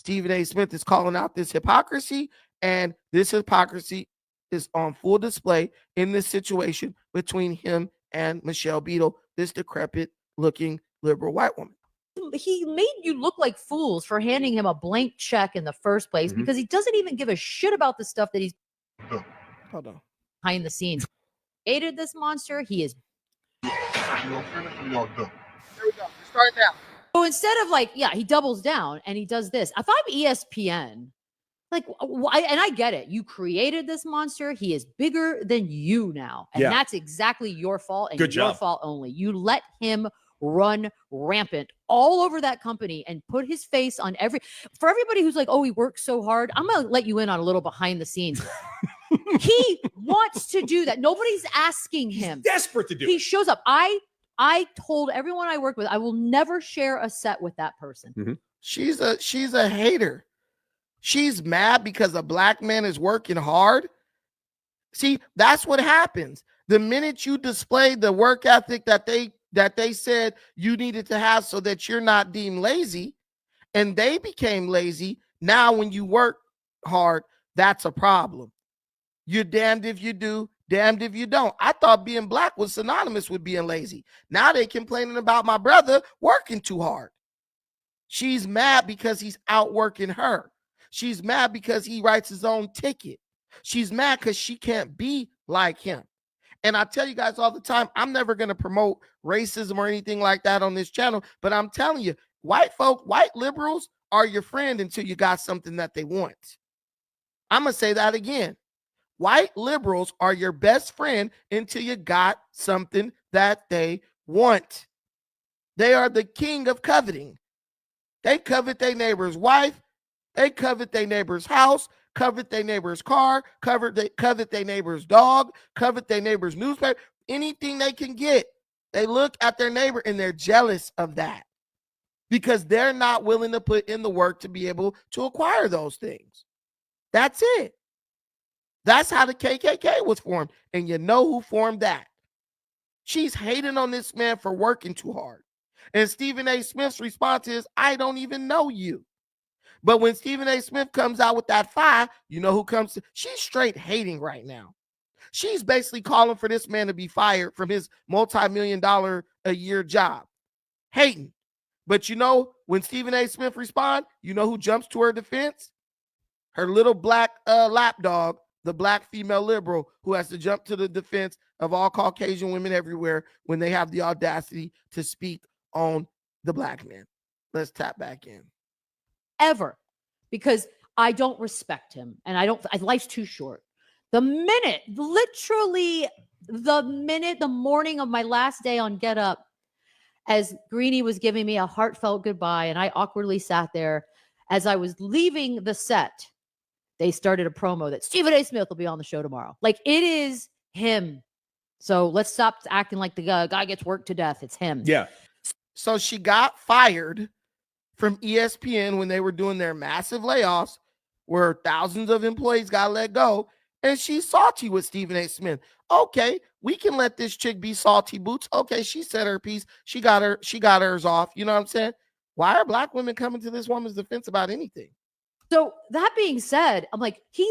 Stephen A. Smith is calling out this hypocrisy, and this hypocrisy is on full display in this situation between him and Michelle Beadle, this decrepit-looking liberal white woman. He made you look like fools for handing him a blank check in the first place because he doesn't even give a shit about the stuff that he's Hold on. behind the scenes. Created this monster. He is. There we go. Start now. So instead of like, yeah, he doubles down and he does this. If I'm ESPN, like, and I get it. You created this monster. He is bigger than you now. And that's exactly your fault and your fault only. You let him run rampant all over that company and put his face on for everybody who's like, oh, he works so hard. I'm going to let you in on a little behind the scenes. He wants to do that. Nobody's asking him. He's desperate to do it. He shows up. I told everyone I work with, I will never share a set with that person. She's a hater. She's mad because a black man is working hard. See, that's what happens. The minute you display the work ethic that they said you needed to have so that you're not deemed lazy, and they became lazy, now when you work hard, that's a problem. You're damned if you do, damned if you don't. I thought being black was synonymous with being lazy. Now they complaining about my brother working too hard. She's mad because he's outworking her. She's mad because he writes his own ticket. She's mad because she can't be like him. And I tell you guys all the time, I'm never going to promote racism or anything like that on this channel. But I'm telling you, white liberals are your friend until you got something that they want. I'm going to say that again. White liberals are your best friend until you got something that they want. They are the king of coveting. They covet their neighbor's wife. They covet their neighbor's house, covet their neighbor's car, covet their neighbor's dog, covet their neighbor's newspaper, anything they can get. They look at their neighbor and they're jealous of that because they're not willing to put in the work to be able to acquire those things. That's it. That's how the KKK was formed. And you know who formed that? She's hating on this man for working too hard. And Stephen A. Smith's response is, I don't even know you. But when Stephen A. Smith comes out with that fire, you know who comes to? She's straight hating right now. She's basically calling for this man to be fired from his multi-million-dollar a year job. Hating. But you know, when Stephen A. Smith responds, you know who jumps to her defense? Her little black lapdog, the black female liberal who has to jump to the defense of all Caucasian women everywhere when they have the audacity to speak on the black man. Let's tap back in. Ever, because I don't respect him and life's too short. The morning of my last day on Get Up, as Greenie was giving me a heartfelt goodbye and I awkwardly sat there, as I was leaving the set, they started a promo that Stephen A. Smith will be on the show tomorrow. Like, it is him. So let's stop acting like the guy gets worked to death. It's him. Yeah. So she got fired from ESPN when they were doing their massive layoffs where thousands of employees got let go, and she's salty with Stephen A. Smith. Okay, we can let this chick be salty boots. Okay, she said her piece. She got hers off. You know what I'm saying? Why are black women coming to this woman's defense about anything? So that being said, I'm like, he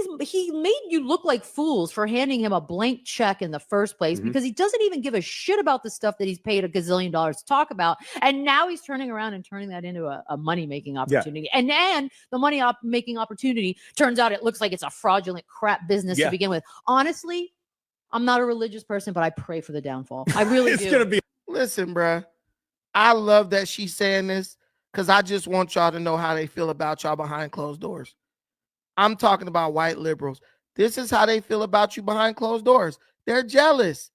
made you look like fools for handing him a blank check in the first place because he doesn't even give a shit about the stuff that he's paid $1 gazillion to talk about. And now he's turning around and turning that into a money-making opportunity. Yeah. And then the money-making opportunity, turns out it looks like it's a fraudulent crap business to begin with. Honestly, I'm not a religious person, but I pray for the downfall. I really do. Listen, bruh, I love that she's saying this, because I just want y'all to know how they feel about y'all behind closed doors. I'm talking about white liberals. This is how they feel about you behind closed doors. They're jealous.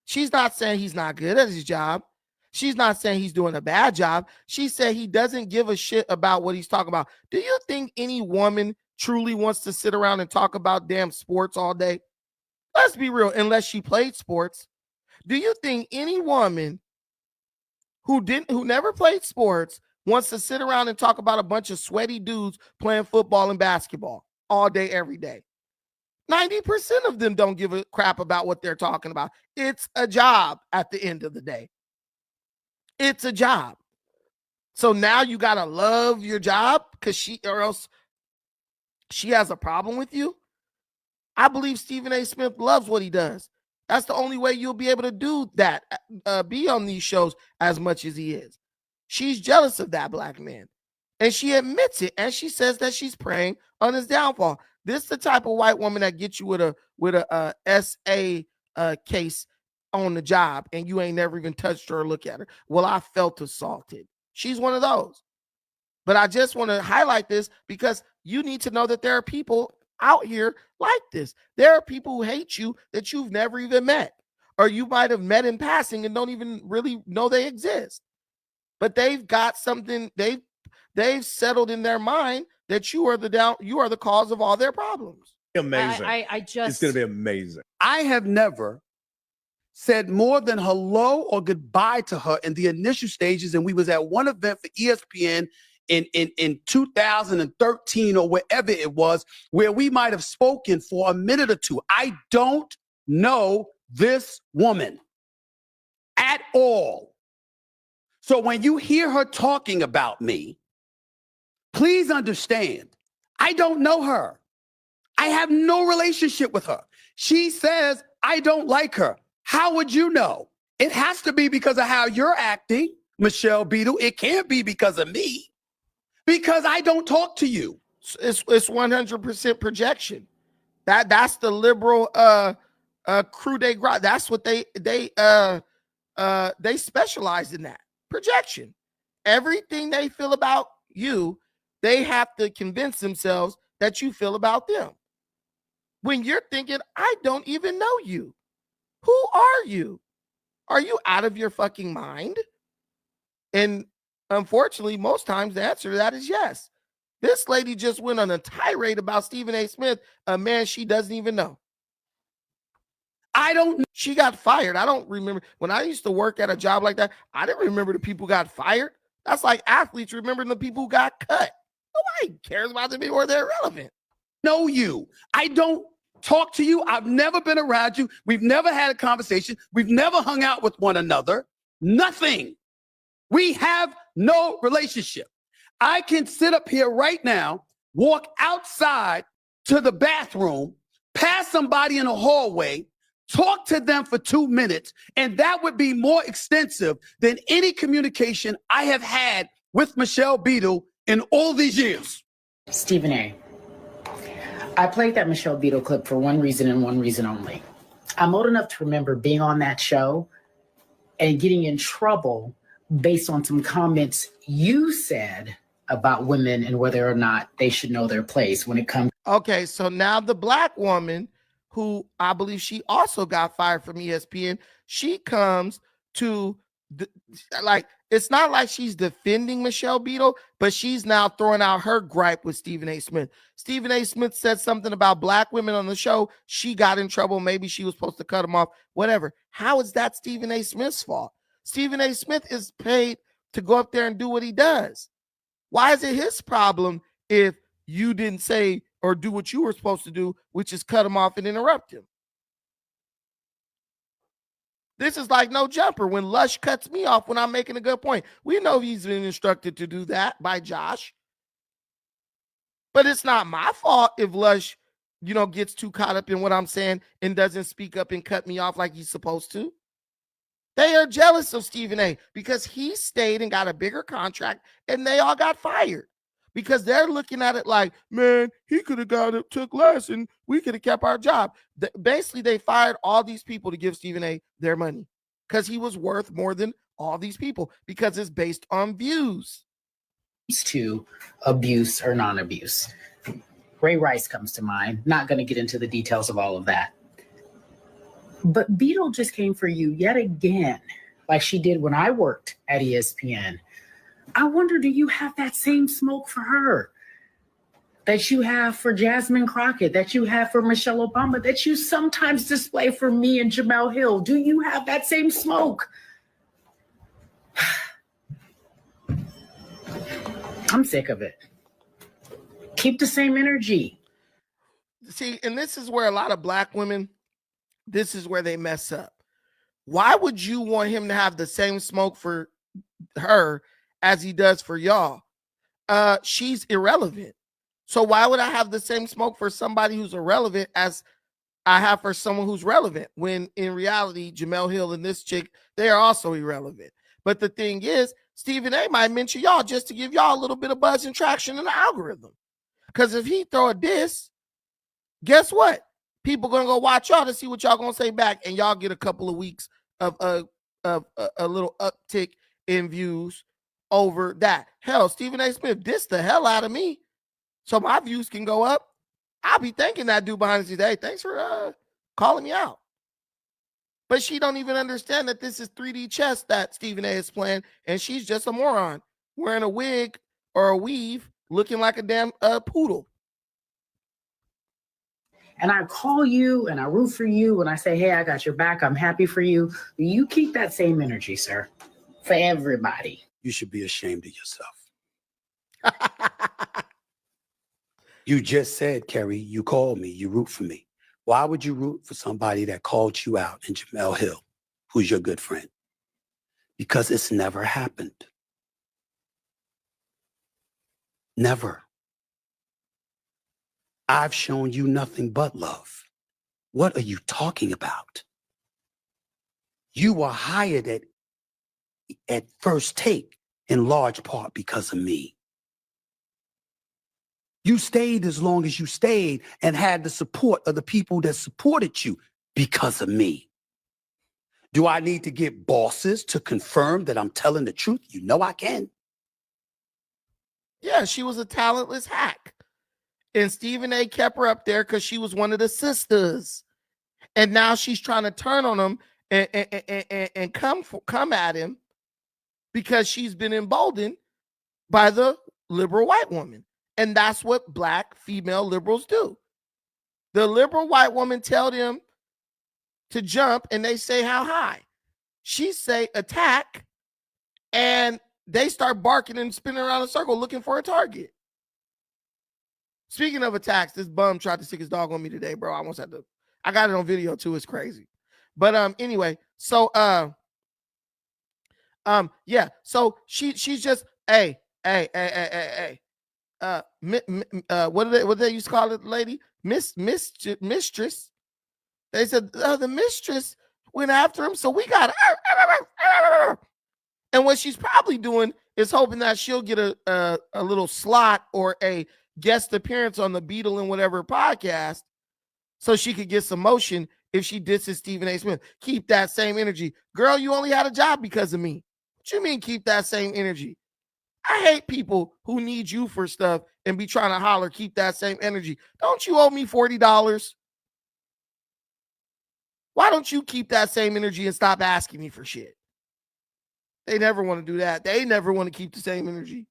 She's not saying he's not good at his job. She's not saying he's doing a bad job. She said he doesn't give a shit about what he's talking about. Do you think any woman truly wants to sit around and talk about damn sports all day? Let's be real, unless she played sports. Do you think any woman who never played sports wants to sit around and talk about a bunch of sweaty dudes playing football and basketball all day, every day? 90% of them don't give a crap about what they're talking about. It's a job at the end of the day. It's a job. So now you gotta love your job or else she has a problem with you. I believe Stephen A. Smith loves what he does. That's the only way you'll be able to do that, be on these shows as much as he is. She's jealous of that black man. And she admits it. And she says that she's preying on his downfall. This is the type of white woman that gets you with a SA case on the job and you ain't never even touched her or look at her. Well, I felt assaulted. She's one of those. But I just want to highlight this because you need to know that there are people out here like this. There are people who hate you that you've never even met, or you might have met in passing and don't even really know they exist. But they've got something, they've settled in their mind that you are the cause of all their problems. Amazing. It's going to be amazing. I have never said more than hello or goodbye to her in the initial stages. And we was at one event for ESPN in 2013 or wherever it was, where we might have spoken for a minute or two. I don't know this woman at all. So when you hear her talking about me, please understand, I don't know her. I have no relationship with her. She says, I don't like her. How would you know? It has to be because of how you're acting, Michelle Beadle. It can't be because of me, because I don't talk to you. It's 100% projection. That's the liberal crew de grace. That's what they specialize in, that projection. Everything they feel about you, they have to convince themselves that you feel about them. When you're thinking, I don't even know you. Who are you? Are you out of your fucking mind? And unfortunately, most times the answer to that is yes. This lady just went on a tirade about Stephen A. Smith, a man she doesn't even know. She got fired. I don't remember. When I used to work at a job like that, I didn't remember the people who got fired. That's like athletes remembering the people who got cut. Nobody cares about them anymore. They're irrelevant. Know you. I don't talk to you. I've never been around you. We've never had a conversation. We've never hung out with one another. Nothing. We have no relationship. I can sit up here right now, walk outside to the bathroom, pass somebody in a hallway, talk to them for 2 minutes, and that would be more extensive than any communication I have had with Michelle Beadle in all these years. Stephen A., I played that Michelle Beadle clip for one reason and one reason only. I'm old enough to remember being on that show and getting in trouble based on some comments you said about women and whether or not they should know their place when it comes. Okay, so now the black woman, who I believe she also got fired from ESPN, she comes to it's not like she's defending Michelle Beadle, but she's now throwing out her gripe with Stephen A. Smith. Stephen A. Smith said something about black women on the show. She got in trouble. Maybe she was supposed to cut him off, whatever. How is that Stephen A. Smith's fault? Stephen A. Smith is paid to go up there and do what he does. Why is it his problem if you didn't say or do what you were supposed to do, which is cut him off and interrupt him? This is like No Jumper when Lush cuts me off when I'm making a good point. We know he's been instructed to do that by Josh. But it's not my fault if Lush, gets too caught up in what I'm saying and doesn't speak up and cut me off like he's supposed to. They are jealous of Stephen A. because he stayed and got a bigger contract and they all got fired. Because they're looking at it like, man, he could have took less and we could have kept our job. Basically, they fired all these people to give Stephen A. their money because he was worth more than all these people because it's based on views. To abuse or non-abuse. Ray Rice comes to mind. Not going to get into the details of all of that. But Beadle just came for you yet again, like she did when I worked at ESPN. I wonder, do you have that same smoke for her that you have for Jasmine Crockett, that you have for Michelle Obama, that you sometimes display for me and Jamel Hill? Do you have that same smoke? I'm sick of it. Keep the same energy. See, and this is where a lot of black women, this is where they mess up. Why would you want him to have the same smoke for her as he does for y'all, she's irrelevant. So why would I have the same smoke for somebody who's irrelevant as I have for someone who's relevant, when in reality, Jamel Hill and this chick, they are also irrelevant. But the thing is, Stephen A might mention y'all just to give y'all a little bit of buzz and traction in the algorithm. Because if he throw a diss, guess what? People gonna go watch y'all to see what y'all gonna say back, and y'all get a couple of weeks of a little uptick in views over that. Hell, Stephen A. Smith dissed the hell out of me, so my views can go up. I'll be thanking that dude behind the scenes, hey, thanks for calling me out. But she don't even understand that this is 3D chess that Stephen A. is playing, and she's just a moron wearing a wig or a weave, looking like a damn poodle. And I call you and I root for you and I say, hey, I got your back. I'm happy for you. You keep that same energy, sir, for everybody. You should be ashamed of yourself. You just said, Cari, you called me, you root for me. Why would you root for somebody that called you out in Jamel Hill, who's your good friend? Because it's never happened. Never. I've shown you nothing but love. What are you talking about? You were hired at First Take in large part because of me. You stayed as long as you stayed and had the support of the people that supported you because of me. Do I need to get bosses to confirm that I'm telling the truth? You know I can. Yeah, she was a talentless hack. And Stephen A. kept her up there because she was one of the sisters. And now she's trying to turn on him and come at him because she's been emboldened by the liberal white woman. And that's what black female liberals do. The liberal white woman tell them to jump and they say how high. She say attack and they start barking and spinning around in a circle looking for a target. Speaking of attacks, this bum tried to stick his dog on me today, bro. I almost had to. I got it on video too. It's crazy. But anyway, so yeah. So she's just hey. What did they used to call it, lady? Mistress. They said the mistress went after him, so we got her. And what she's probably doing is hoping that she'll get a little slot or a guest appearance on the Beadle and whatever podcast, so she could get some motion if she disses Stephen A. Smith. Keep that same energy, girl. You only had a job because of me. What you mean keep that same energy? I hate people who need you for stuff and be trying to holler, keep that same energy. Don't you owe me $40? Why don't you keep that same energy and stop asking me for shit? They never want to do that. They never want to keep the same energy.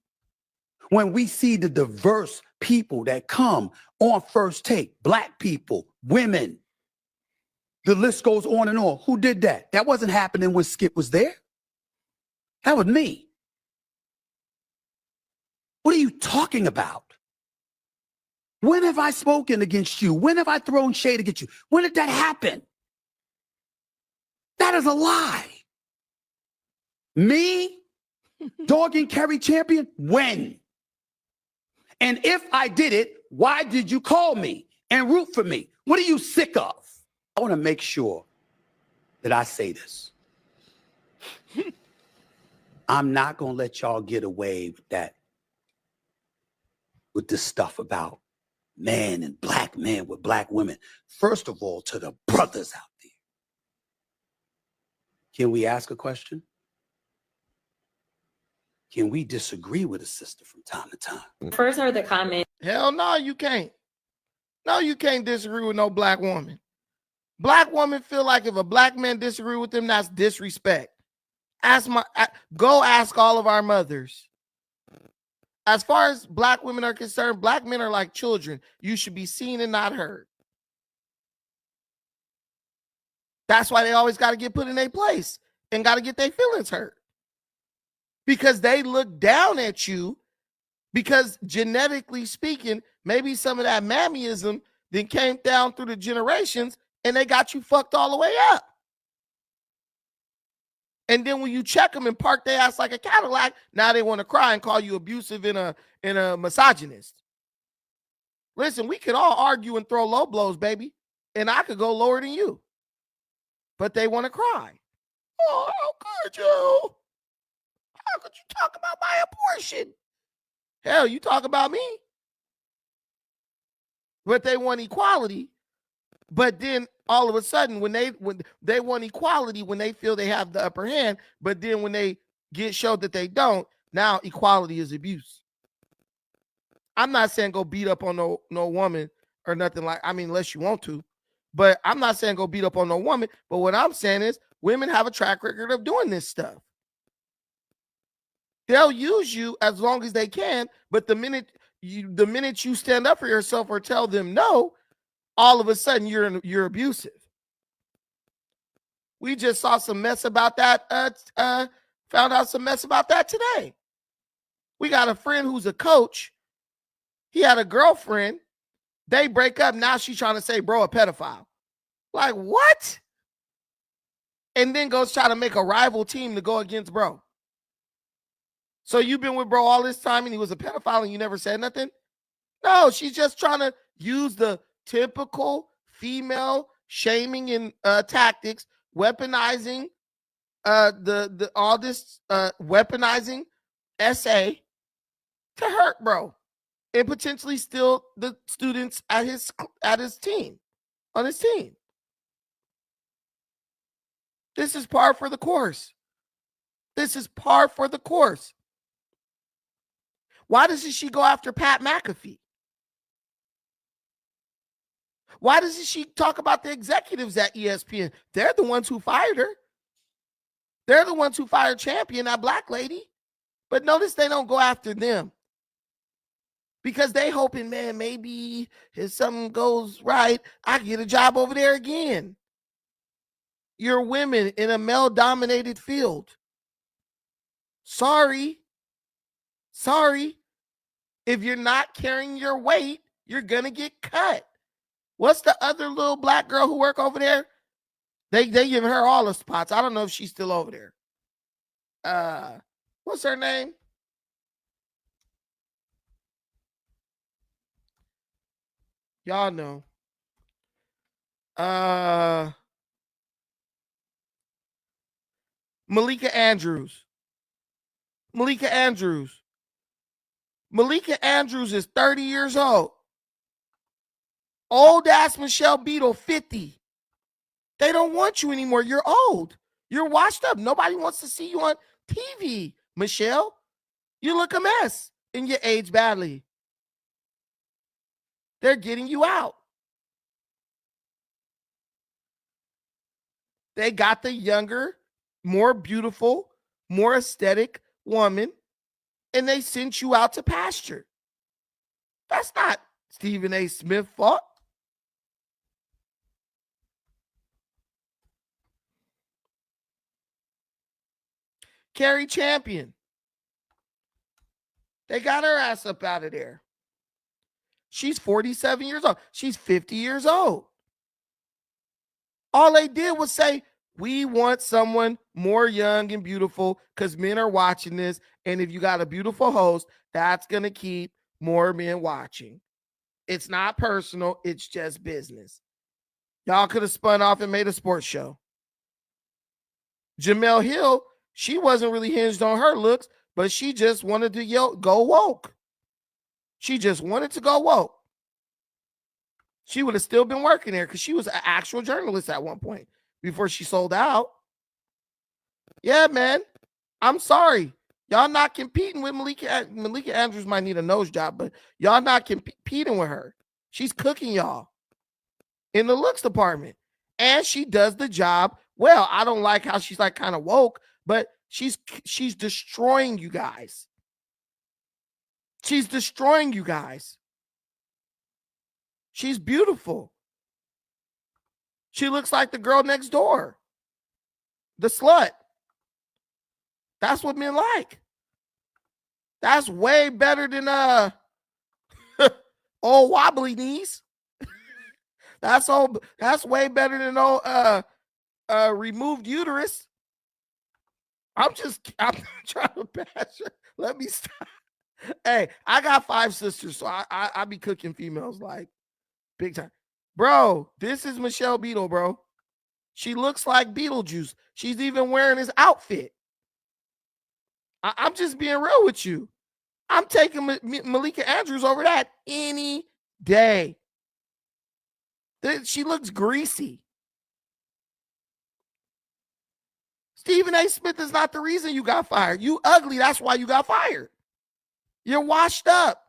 When we see the diverse people that come on First Take, black people, women, the list goes on and on. Who did that? That wasn't happening when Skip was there. That was me. What are you talking about? When have I spoken against you? When have I thrown shade against you? When did that happen? That is a lie. Me dogging Cari Champion? When? And if I did it, why did you call me and root for me? What are you sick of? I want to make sure that I say this. I'm not going to let y'all get away with that, with this stuff about men and black men with black women. First of all, to the brothers out there. Can we ask a question? Can we disagree with a sister from time to time? First heard the comment. Hell no, you can't. No, you can't disagree with no black woman. Black women feel like if a black man disagree with them, that's disrespect. Go ask all of our mothers. As far as black women are concerned, black men are like children. You should be seen and not heard. That's why they always got to get put in their place and got to get their feelings hurt. Because they look down at you because genetically speaking, maybe some of that mammyism then came down through the generations and they got you fucked all the way up. And then when you check them and park their ass like a Cadillac, now they want to cry and call you abusive and a misogynist. Listen, we could all argue and throw low blows, baby, and I could go lower than you. But they want to cry. Oh, how could you? How could you talk about my abortion? Hell, you talk about me. But they want equality. But then all of a sudden, when they want equality, when they feel they have the upper hand, but then when they get showed that they don't, now equality is abuse. I'm not saying go beat up on no woman or nothing like, I mean, unless you want to, but I'm not saying go beat up on no woman. But what I'm saying is women have a track record of doing this stuff. They'll use you as long as they can, but the minute you stand up for yourself or tell them no, all of a sudden you're abusive. We just saw some mess about that. Found out some mess about that today. We got a friend who's a coach. He had a girlfriend. They break up. Now she's trying to say bro a pedophile. Like what? And then goes try to make a rival team to go against bro. So you've been with bro all this time and he was a pedophile and you never said nothing? No, she's just trying to use the typical female shaming and tactics, weaponizing weaponizing SA to hurt bro and potentially steal the students at his team, on his team. This is par for the course. This is par for the course. Why doesn't she go after Pat McAfee? Why doesn't she talk about the executives at ESPN? They're the ones who fired her. They're the ones who fired Champion, that black lady. But notice they don't go after them. Because they hoping, man, maybe if something goes right, I can get a job over there again. You're women in a male-dominated field. Sorry. If you're not carrying your weight, you're going to get cut. What's the other little black girl who work over there? They give her all the spots. I don't know if she's still over there. What's her name? Y'all know. Malika Andrews. Malika Andrews is 30 years old. Old ass Michelle Beadle, 50. They don't want you anymore. You're old. You're washed up. Nobody wants to see you on TV, Michelle. You look a mess and you age badly. They're getting you out. They got the younger, more beautiful, more aesthetic woman, and they sent you out to pasture. That's not Stephen A. Smith's fault. Cari Champion. They got her ass up out of there. She's 47 years old. She's 50 years old. All they did was say, we want someone more young and beautiful because men are watching this. And if you got a beautiful host, that's going to keep more men watching. It's not personal. It's just business. Y'all could have spun off and made a sports show. Jamel Hill, she wasn't really hinged on her looks, but she just wanted to go woke. She just wanted to go woke. She would have still been working there because she was an actual journalist at one point before she sold out. Yeah, man. I'm sorry. Y'all not competing with Malika. Malika Andrews might need a nose job, but y'all not competing with her. She's cooking y'all in the looks department. And she does the job well. I don't like how she's like kind of woke, but she's destroying you guys. She's destroying you guys. She's beautiful. She looks like the girl next door. The slut. That's what men like. That's way better than old wobbly knees. That's way better than old removed uterus. I'm trying to bash her. Let me stop. Hey, I got 5 sisters, so I be cooking females like big time. Bro, this is Michelle Beadle, bro. She looks like Beetlejuice. She's even wearing his outfit. I'm just being real with you. I'm taking Malika Andrews over that any day. She looks greasy. Stephen A. Smith is not the reason you got fired. You ugly. That's why you got fired. You're washed up.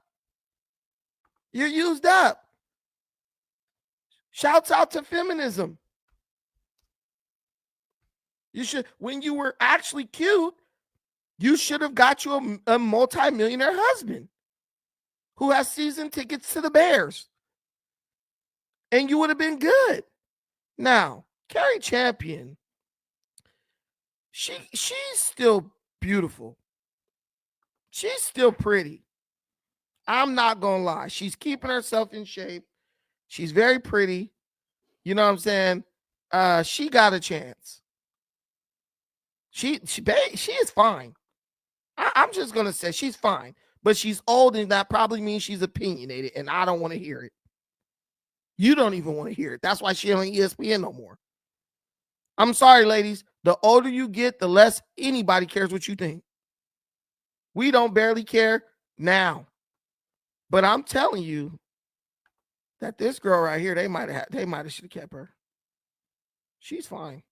You're used up. Shouts out to feminism. You should, when you were actually cute, you should have got you a multi-millionaire husband who has season tickets to the Bears. And you would have been good. Now, Cari Champion, she's still beautiful. She's still pretty. I'm not going to lie. She's keeping herself in shape. She's very pretty. You know what I'm saying? She got a chance. She is fine. I'm just going to say she's fine. But she's old, and that probably means she's opinionated, and I don't want to hear it. You don't even want to hear it. That's why she ain't on ESPN no more. I'm sorry, ladies. The older you get, the less anybody cares what you think. We don't barely care now. But I'm telling you that this girl right here, they might have should have kept her. She's fine.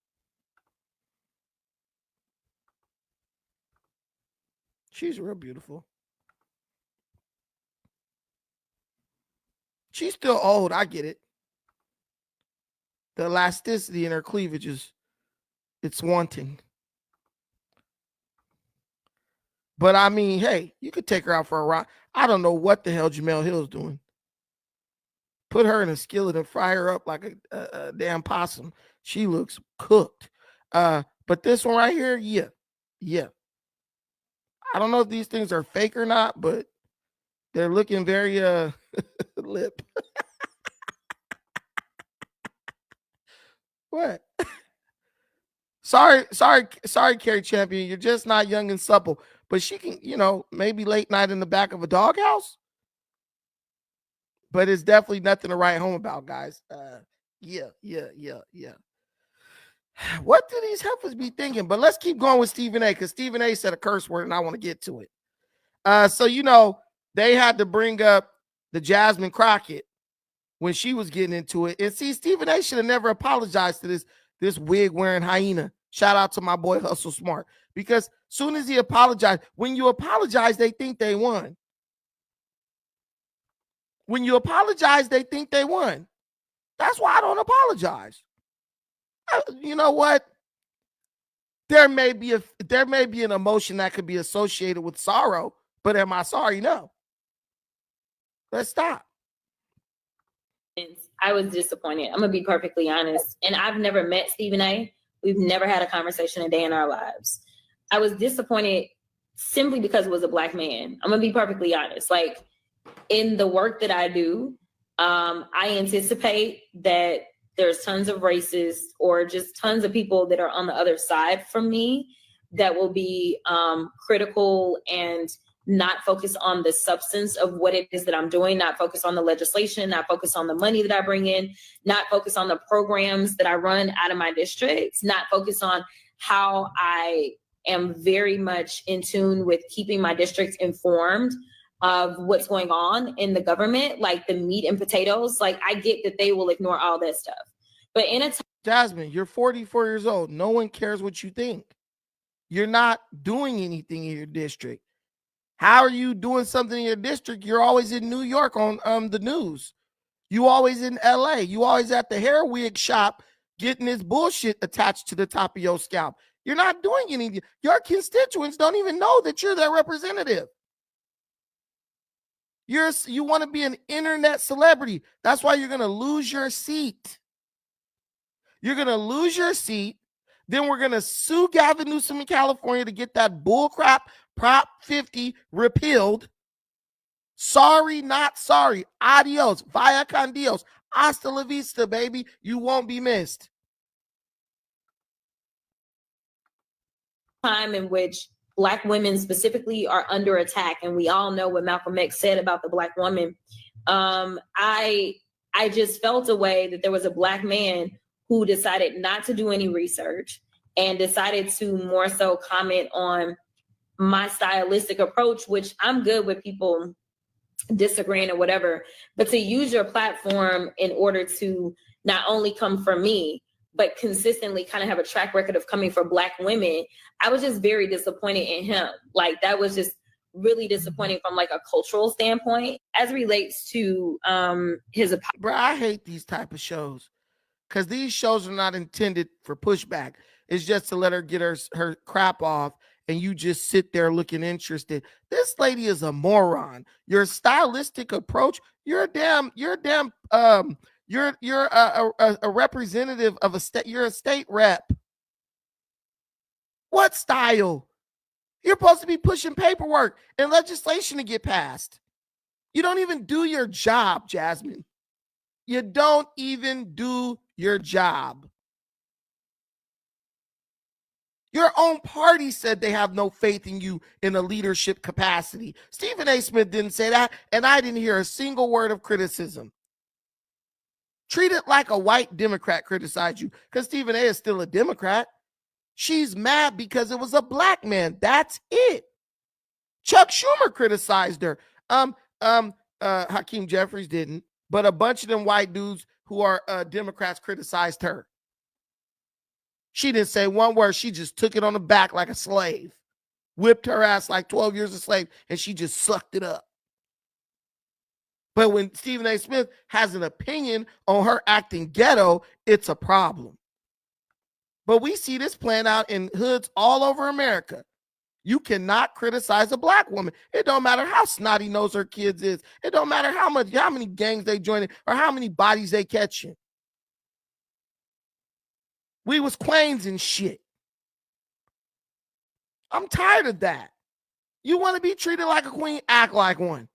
She's real beautiful. She's still old. I get it. The elasticity in her cleavage it's wanting. But I mean, hey, you could take her out for a ride. I don't know what the hell Jamel Hill's doing. Put her in a skillet and fry her up like a damn possum. She looks cooked. But this one right here, yeah. I don't know if these things are fake or not, but they're looking very lip. What? Sorry, Cari Champion. You're just not young and supple. But she can, maybe late night in the back of a doghouse. But it's definitely nothing to write home about, guys. Yeah. What do these heifers be thinking? But let's keep going with Stephen A. because Stephen A. said a curse word, and I want to get to it. So, they had to bring up the Jasmine Crockett when she was getting into it. And see, Stephen A. should have never apologized to this wig-wearing hyena. Shout out to my boy Hustle Smart. Because soon as he apologized, when you apologize, they think they won. When you apologize, they think they won. That's why I don't apologize. You know what? There may be an emotion that could be associated with sorrow, but am I sorry? No. Let's stop. I was disappointed. I'm gonna be perfectly honest. And I've never met Stephen A. We've never had a conversation a day in our lives. I was disappointed simply because it was a Black man. I'm gonna be perfectly honest. Like, in the work that I do, I anticipate that there's tons of racists or just tons of people that are on the other side from me that will be critical and not focus on the substance of what it is that I'm doing, not focus on the legislation, not focus on the money that I bring in, not focus on the programs that I run out of my districts, not focus on how I am very much in tune with keeping my districts informed of what's going on in the government, like the meat and potatoes. Like, I get that they will ignore all that stuff. But in a Jasmine, you're 44 years old. No one cares what you think. You're not doing anything in your district. How are you doing something in your district? You're always in New York on the news. You always in LA. You always at the hair wig shop getting this bullshit attached to the top of your scalp. You're not doing anything. Your constituents don't even know that you're their representative. You want to be an internet celebrity. That's why you're going to lose your seat. You're going to lose your seat. Then we're going to sue Gavin Newsom in California to get that bullcrap Prop 50 repealed. Sorry, not sorry. Adios. Vaya con Dios. Hasta la vista, baby. You won't be missed. time in which Black women specifically are under attack, and we all know what Malcolm X said about the Black woman. I just felt a way that there was a Black man who decided not to do any research and decided to more so comment on my stylistic approach, which I'm good with people disagreeing or whatever, but to use your platform in order to not only come for me, but consistently kind of have a track record of coming for Black women, I was just very disappointed in him. Like, that was just really disappointing from like a cultural standpoint. As relates to his Bro, I hate these type of shows because these shows are not intended for pushback. It's just to let her get her crap off, and you just sit there looking interested. This lady is a moron. Your stylistic approach, you're a representative of a state. You're a state rep. What style? You're supposed to be pushing paperwork and legislation to get passed. You don't even do your job, Jasmine. You don't even do your job. Your own party said they have no faith in you in a leadership capacity. Stephen A. Smith didn't say that, and I didn't hear a single word of criticism. Treat it like a white Democrat criticized you, because Stephen A. is still a Democrat. She's mad because it was a Black man. That's it. Chuck Schumer criticized her. Hakeem Jeffries didn't, but a bunch of them white dudes who are Democrats criticized her. She didn't say one word. She just took it on the back like a slave, whipped her ass like 12 years a slave, and she just sucked it up. But when Stephen A. Smith has an opinion on her acting ghetto, it's a problem. But we see this playing out in hoods all over America. You cannot criticize a Black woman. It don't matter how snotty nose her kids is. It don't matter how many gangs they join in or how many bodies they catching. We was queens and shit. I'm tired of that. You want to be treated like a queen, act like one.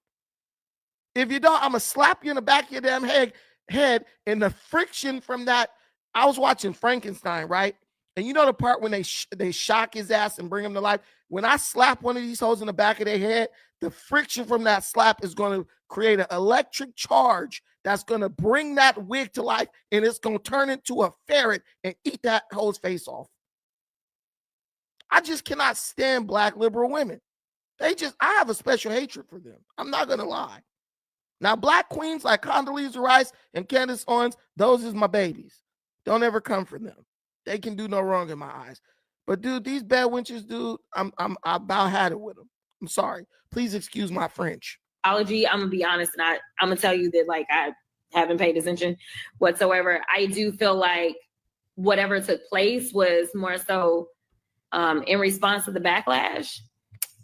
If you don't, I'm going to slap you in the back of your damn head, and the friction from that. I was watching Frankenstein, right? And you know the part when they shock his ass and bring him to life? When I slap one of these hoes in the back of their head, the friction from that slap is going to create an electric charge that's going to bring that wig to life, and it's going to turn into a ferret and eat that hoe's face off. I just cannot stand Black liberal women. I have a special hatred for them. I'm not going to lie. Now, Black queens like Condoleezza Rice and Candace Owens, those is my babies. Don't ever come for them. They can do no wrong in my eyes. But dude, these bad wenches, dude, I about had it with them. I'm sorry. Please excuse my French. Apology. I'm gonna be honest, and I'm gonna tell you that like I haven't paid attention whatsoever. I do feel like whatever took place was more so in response to the backlash,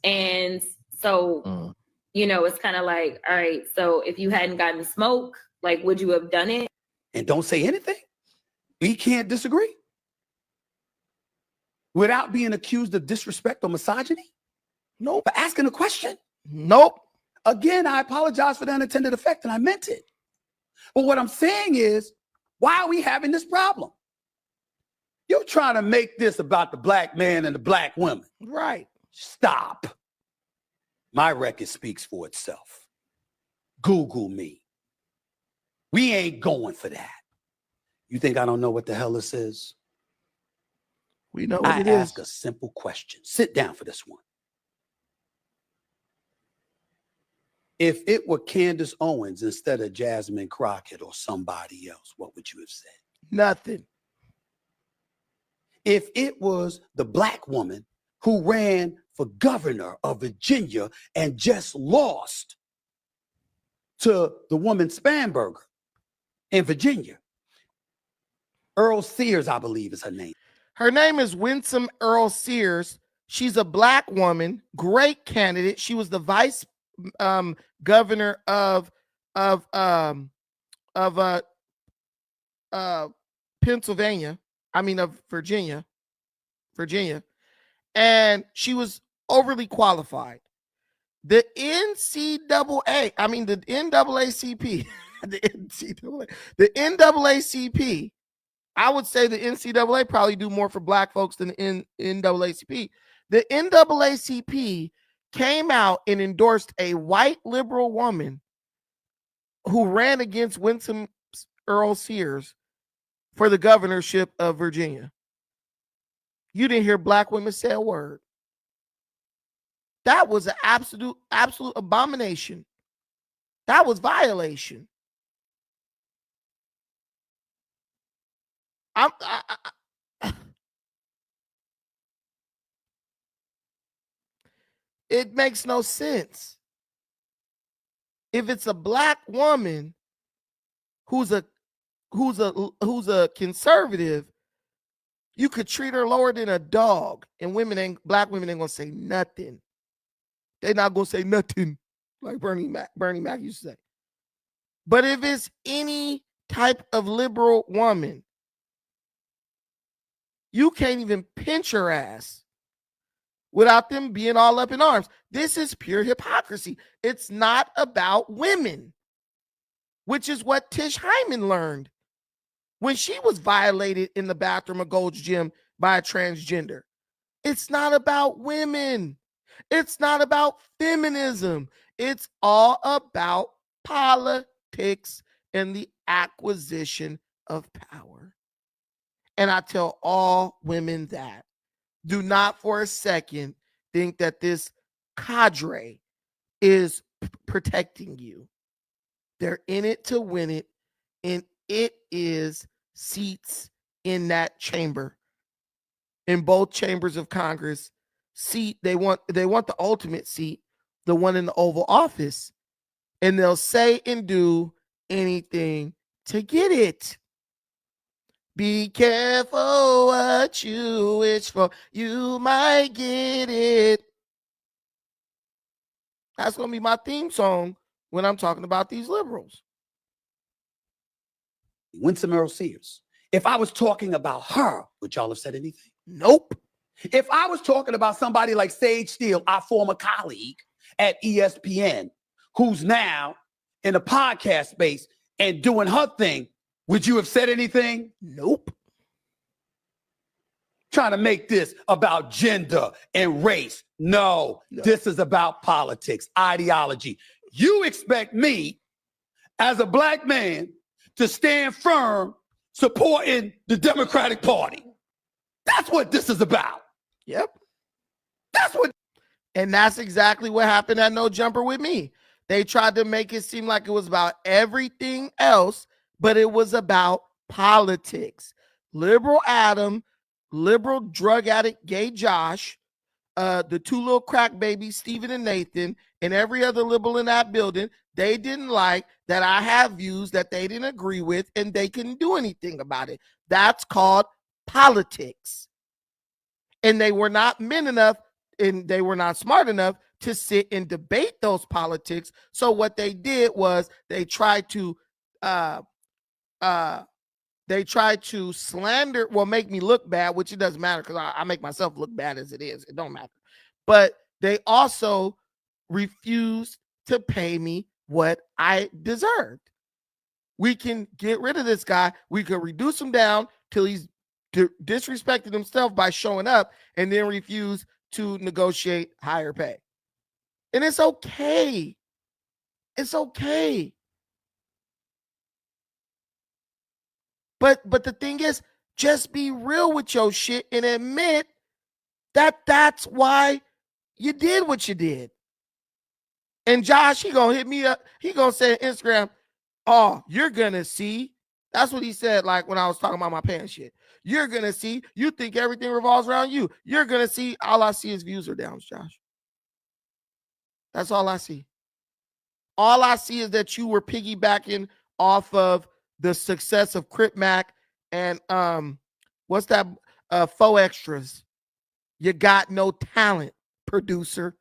and so it's kind of like, all right, so if you hadn't gotten smoke, like, would you have done it? And don't say anything. We can't disagree without being accused of disrespect or misogyny. Nope. But asking a question. Nope. Again, I apologize for the unintended effect, and I meant it. But what I'm saying is, why are we having this problem? You're trying to make this about the Black man and the Black woman. Right. Stop. My record speaks for itself. Google me. We ain't going for that. You think I don't know what the hell this is? We know what it is. I ask a simple question. Sit down for this one. If it were Candace Owens instead of Jasmine Crockett or somebody else, what would you have said? Nothing. If it was the Black woman who ran for governor of Virginia and just lost to the woman Spanberger in Virginia, Earl Sears, I believe is her name. Her name is Winsome Earl Sears. She's a Black woman, great candidate. She was the vice governor of Pennsylvania. I mean of Virginia, and she was overly qualified. The NCAA, I mean the NAACP, the NAACP. I would say the NCAA probably do more for Black folks than the NAACP, The NAACP came out and endorsed a white liberal woman who ran against Winston Earl Sears for the governorship of Virginia. You didn't hear black women say a word. That was an absolute abomination. That was violation. It makes no sense. If it's a black woman who's a conservative, you could treat her lower than a dog, and black women ain't gonna say nothing. They're not gonna say nothing, like Bernie Mac used to say. But if it's any type of liberal woman, you can't even pinch her ass without them being all up in arms. This is pure hypocrisy. It's not about women, which is what Tish Hyman learned when she was violated in the bathroom of Gold's Gym by a transgender. It's not about women. It's not about feminism. It's all about politics and the acquisition of power. And I tell all women that. Do not for a second think that this cadre is protecting you. They're in it to win it, and it is seats in that chamber. In both chambers of Congress, they want the ultimate seat, the one in the Oval Office, and they'll say and do anything to get it. Be careful what you wish for. You might get it. That's going to be my theme song when I'm talking about these liberals. Winston Earl Sears. If I was talking about her, would y'all have said anything? Nope. If I was talking about somebody like Sage Steele, our former colleague at ESPN, who's now in the podcast space and doing her thing, would you have said anything? Nope. Trying to make this about gender and race. No, this is about politics, ideology. You expect me as a black man to stand firm supporting the Democratic Party. That's what this is about. Yep. And that's exactly what happened at No Jumper with me. They tried to make it seem like it was about everything else, but it was about politics. Liberal Adam, liberal drug addict gay Josh, the two little crack babies, Stephen and Nathan, and every other liberal in that building, they didn't like that I have views that they didn't agree with, and they couldn't do anything about it. That's called politics. And they were not men enough, and they were not smart enough to sit and debate those politics. So what they did was they tried to slander, make me look bad, which it doesn't matter because I make myself look bad as it is. It don't matter. But they also refused to pay me what I deserved. We can get rid of this guy. We could reduce him down till he's disrespected himself by showing up, and then refuse to negotiate higher pay. And it's okay. It's okay. But the thing is, just be real with your shit and admit that that's why you did what you did. And Josh, he gonna hit me up. He gonna say on Instagram, "Oh, you're gonna see." That's what he said, like when I was talking about my pants shit. You're gonna see. You think everything revolves around you. You're gonna see. All I see is views are down, Josh. That's all I see. All I see is that you were piggybacking off of the success of Crip Mac and what's that? Faux extras. You got no talent, producer.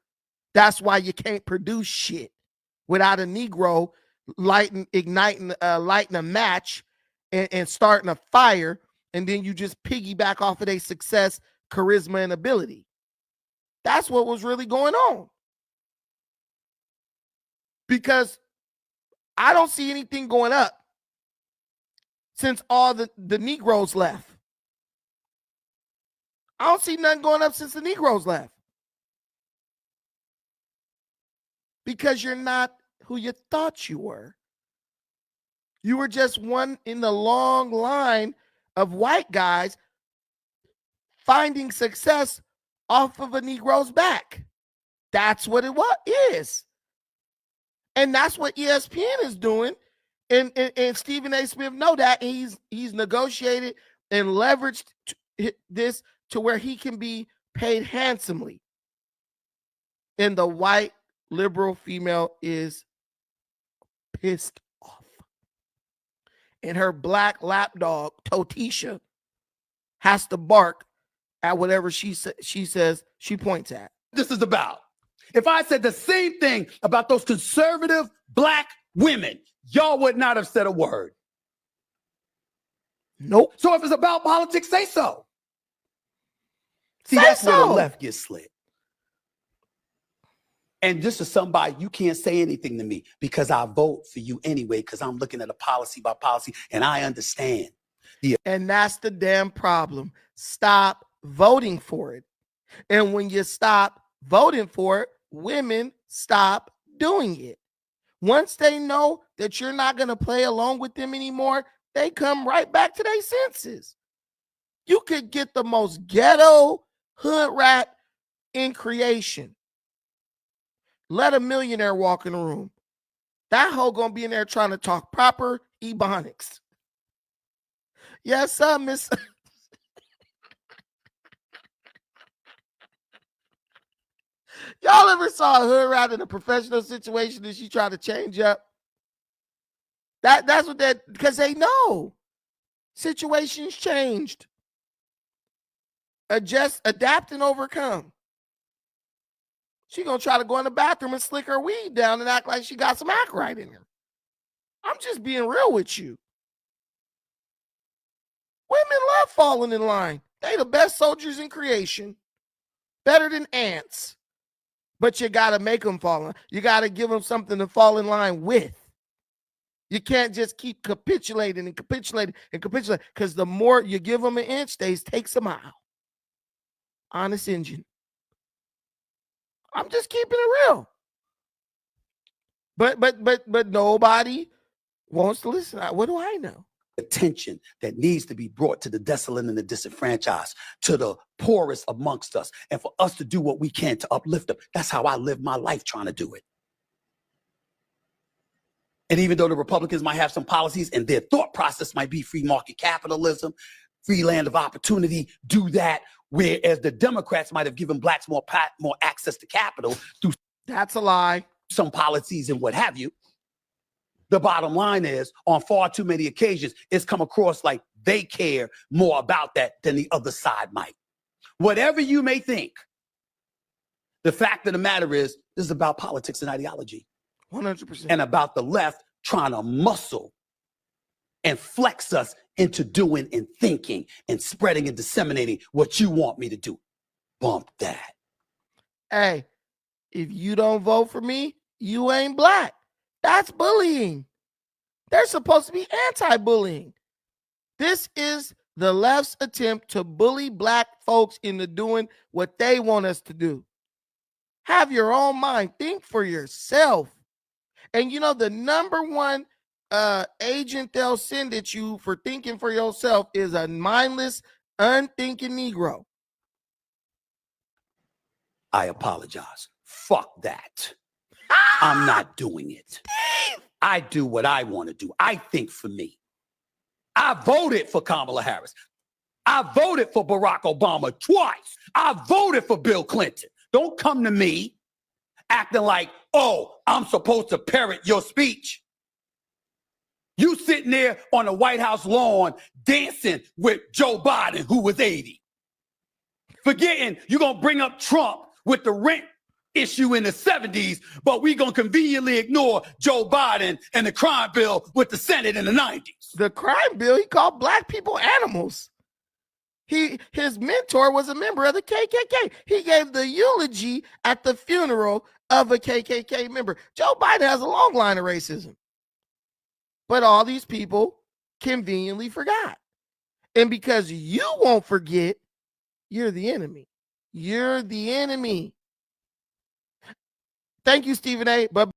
That's why you can't produce shit without a Negro lighting a match and starting a fire, and then you just piggyback off of their success, charisma, and ability. That's what was really going on. Because I don't see anything going up since all the Negroes left. I don't see nothing going up since the Negroes left. because you're not who you thought you were. You were just one in the long line of white guys finding success off of a Negro's back. That's what it is. And that's what ESPN is doing. And Stephen A. Smith know that. And he's negotiated and leveraged this to where he can be paid handsomely. And the white liberal female is pissed off. And her black lapdog, Totisha, has to bark at whatever she says she points at. This is about. If I said the same thing about those conservative black women, y'all would not have said a word. Nope. So if it's about politics, say so. See, Say that's where the so. left gets slit. And this is somebody, you can't say anything to me because I vote for you anyway, because I'm looking at a policy by policy and I understand. And that's the damn problem. Stop voting for it. And when you stop voting for it, women stop doing it. Once they know that you're not going to play along with them anymore, they come right back to their senses. You could get the most ghetto hood rat in creation. Let a millionaire walk in the room. That hoe gonna be in there trying to talk proper Ebonics. Yes, sir, Miss. Y'all ever saw a hood rat in a professional situation and she tried to change up? That's what that, because they know situations changed. Adjust, adapt, and overcome. She gonna try to go in the bathroom and slick her weed down and act like she got some act right in her. I'm just being real with you. Women love falling in line. They the best soldiers in creation. Better than ants. But you got to make them fall in. You got to give them something to fall in line with. You can't just keep capitulating and capitulating and capitulating, because the more you give them an inch, they takes a mile. Honest engine. I'm just keeping it real. But nobody wants to listen. What do I know? Attention that needs to be brought to the desolate and the disenfranchised, to the poorest amongst us, and for us to do what we can to uplift them. That's how I live my life, trying to do it. And even though the Republicans might have some policies and their thought process might be free market capitalism, free land of opportunity, do that, whereas the Democrats might have given blacks more access to capital through That's a lie. some policies and what have you. The bottom line is, on far too many occasions, it's come across like they care more about that than the other side might. Whatever you may think, the fact of the matter is, this is about politics and ideology. 100%. And about the left trying to muscle and flex us into doing and thinking and spreading and disseminating what you want me to do. Bump that. Hey, if you don't vote for me, you ain't black. That's bullying. They're supposed to be anti-bullying. This is the left's attempt to bully black folks into doing what they want us to do. Have your own mind. Think for yourself. And you know, the number one agent they'll send at you for thinking for yourself is a mindless, unthinking Negro. I apologize. Fuck that. I'm not doing it. I do what I want to do. I think for me. I voted for Kamala Harris. I voted for Barack Obama twice. I voted for Bill Clinton. Don't come to me acting like, oh, I'm supposed to parrot your speech. You sitting there on the White House lawn dancing with Joe Biden, who was 80. Forgetting you're going to bring up Trump with the rent issue in the 70s, but we going to conveniently ignore Joe Biden and the crime bill with the Senate in the 90s. The crime bill, he called black people animals. His mentor was a member of the KKK. He gave the eulogy at the funeral of a KKK member. Joe Biden has a long line of racism. But all these people conveniently forgot. And because you won't forget, you're the enemy. You're the enemy. Thank you, Stephen A. But